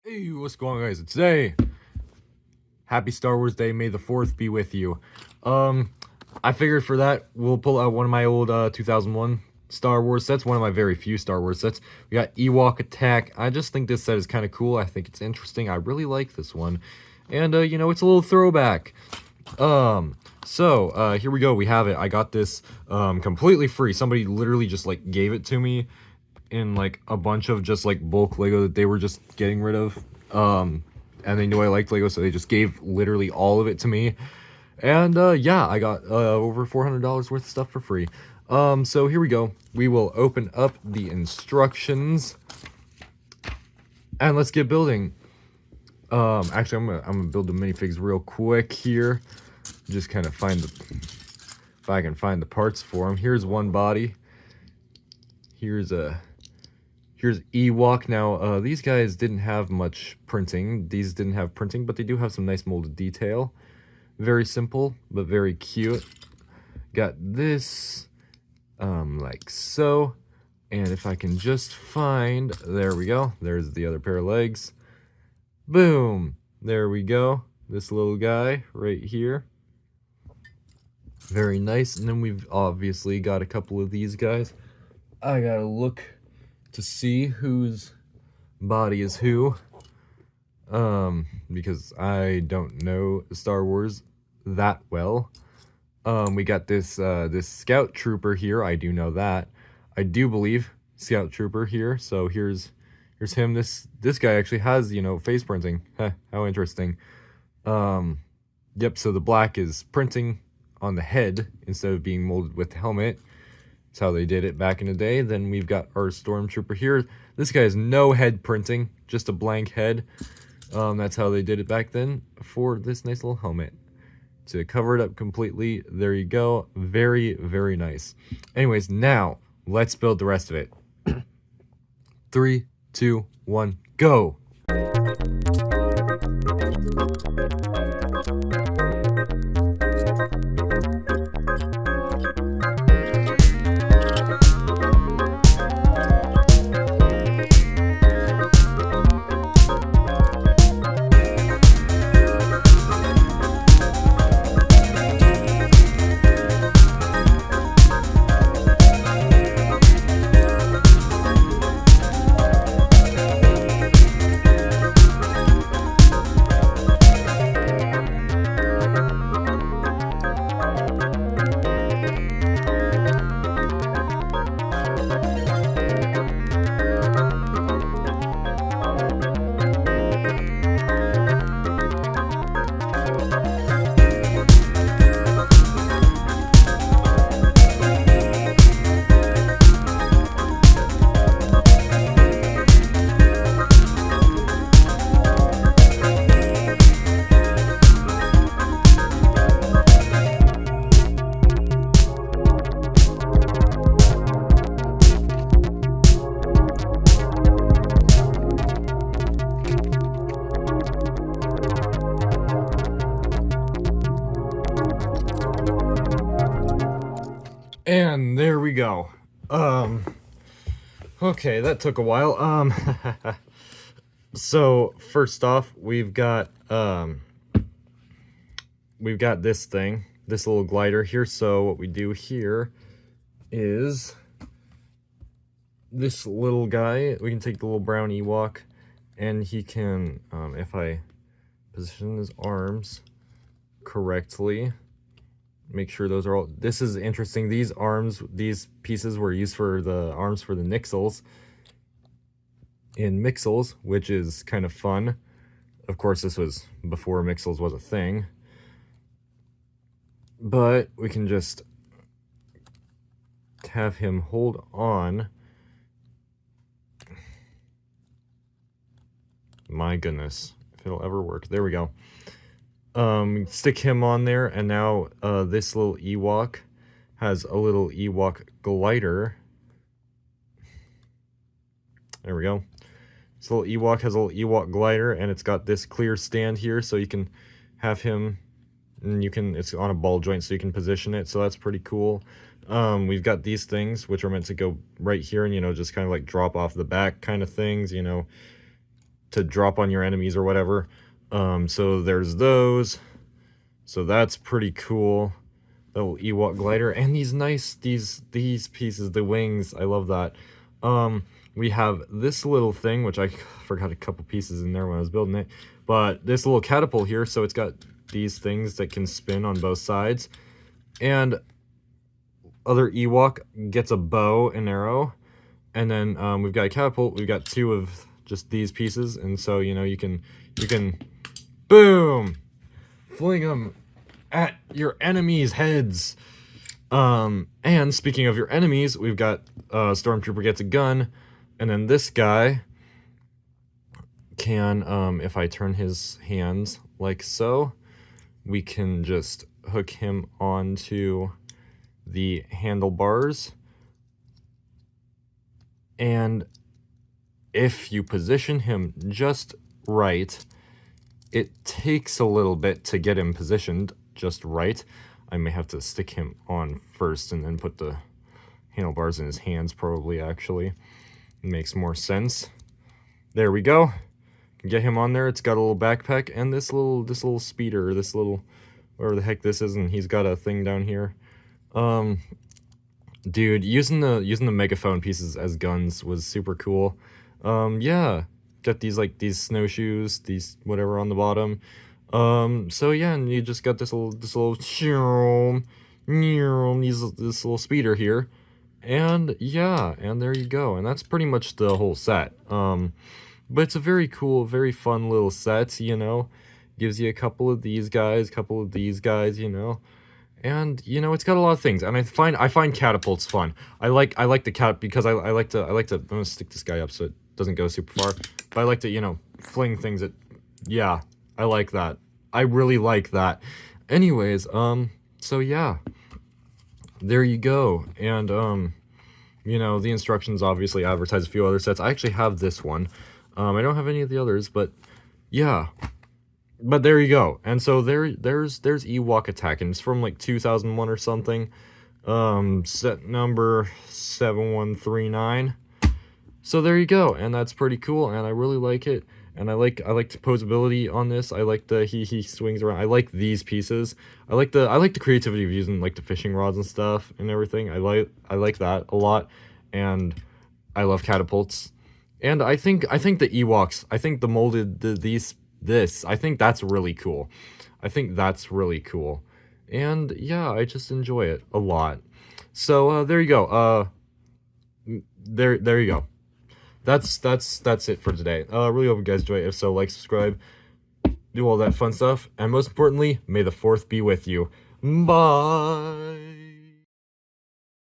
Hey, what's going on, guys? Today, happy Star Wars Day. May the 4th be with you. I figured for that, we'll pull out one of my old 2001 Star Wars sets, one of my very few Star Wars sets. We got EWOK Attack. I just think this set is kind of cool. I think it's interesting. I really like this one. And, you know, it's a little throwback. Here we go. We have it. I got this completely free. Somebody literally just, like, gave it to me in like a bunch of just like bulk Lego that they were just getting rid of, and they knew I liked Lego, so they just gave literally all of it to me. And yeah, I got over $400 worth of stuff for free. So here we go. We will open up the instructions and let's get building. Actually, I'm gonna build the minifigs real quick here. Just kind of find if I can find the parts for them. Here's one body. Here's EWOK. Now, these guys didn't have much printing. These didn't have printing, but they do have some nice molded detail. Very simple, but very cute. Got this, like so. And if I can just find, there we go. There's the other pair of legs. Boom. There we go. This little guy right here. Very nice. And then we've obviously got a couple of these guys. I gotta look to see whose body is who, because I don't know Star Wars that well. We got this this Scout Trooper here. I do know that. I do believe Scout Trooper here. So here's him. This guy actually has, you know, face printing. Heh, how interesting. Yep. So the black is printing on the head instead of being molded with the helmet. That's how they did it back in the day. Then we've got our Stormtrooper here. This guy has no head printing, just a blank head. That's how they did it back then for this nice little helmet. To cover it up completely, there you go. Very, very nice. Anyways, now let's build the rest of it. 3, 2, 1, go! And there we go. Okay, that took a while. So first off, we've got this thing, this little glider here. So what we do here is this little guy, we can take the little brown EWOK and he can, if I position his arms correctly, make sure those are all, this is interesting, these arms, these pieces were used for the arms for the Nixels in Mixels, which is kind of fun. Of course, this was before Mixels was a thing, but we can just have him hold on. My goodness, if it'll ever work. There we go. Stick him on there, and now this little EWOK has a little EWOK glider. There we go. This little EWOK has a little EWOK glider, and it's got this clear stand here, so you can have him, and you can, it's on a ball joint, so you can position it, so that's pretty cool. We've got these things, which are meant to go right here and, you know, just kind of like drop off the back kind of things, you know, to drop on your enemies or whatever. So there's those. So that's pretty cool. The little EWOK glider, and these nice, these pieces, the wings, I love that. We have this little thing, which I forgot a couple pieces in there when I was building it, but this little catapult here, so it's got these things that can spin on both sides, and other EWOK gets a bow and arrow, and then we've got a catapult, we've got two of just these pieces, and so, you know, you can, boom, fling them at your enemies' heads. And speaking of your enemies, we've got Stormtrooper gets a gun, and then this guy can, if I turn his hands like so, we can just hook him onto the handlebars, and if you position him just right, it takes a little bit to get him positioned just right. I may have to stick him on first and then put the handlebars in his hands, probably, actually. It makes more sense. There we go. Get him on there. It's got a little backpack and this little speeder, this little, whatever the heck this is, and he's got a thing down here. Dude, using the megaphone pieces as guns was super cool. Yeah. Got these, like, these snowshoes, these whatever on the bottom. So yeah, and you just got this little this little speeder here, and yeah, and there you go, and that's pretty much the whole set. But it's a very cool, very fun little set, you know. Gives you a couple of these guys, you know. And, you know, it's got a lot of things, and I find catapults fun. I like the cat because I like to I'm gonna stick this guy up so it doesn't go super far. But I like to, you know, fling things at, yeah, I like that. I really like that. Anyways, so yeah, there you go. And, you know, the instructions obviously advertise a few other sets. I actually have this one. I don't have any of the others, but yeah. But there you go. And so there's EWOK Attack, and it's from like 2001 or something. Set number 7139. So there you go, and that's pretty cool, and I really like it. And I like the posability on this. I like the he swings around. I like these pieces. I like the creativity of using like the fishing rods and stuff and everything. I like that a lot, and I love catapults. And I think the EWOKs, I think the molded this, I think that's really cool. I think that's really cool. And yeah, I just enjoy it a lot. So there you go. There you go. That's it for today. Really hope you guys enjoy it. If so, like, subscribe, do all that fun stuff, and most importantly, may the 4th be with you. Bye.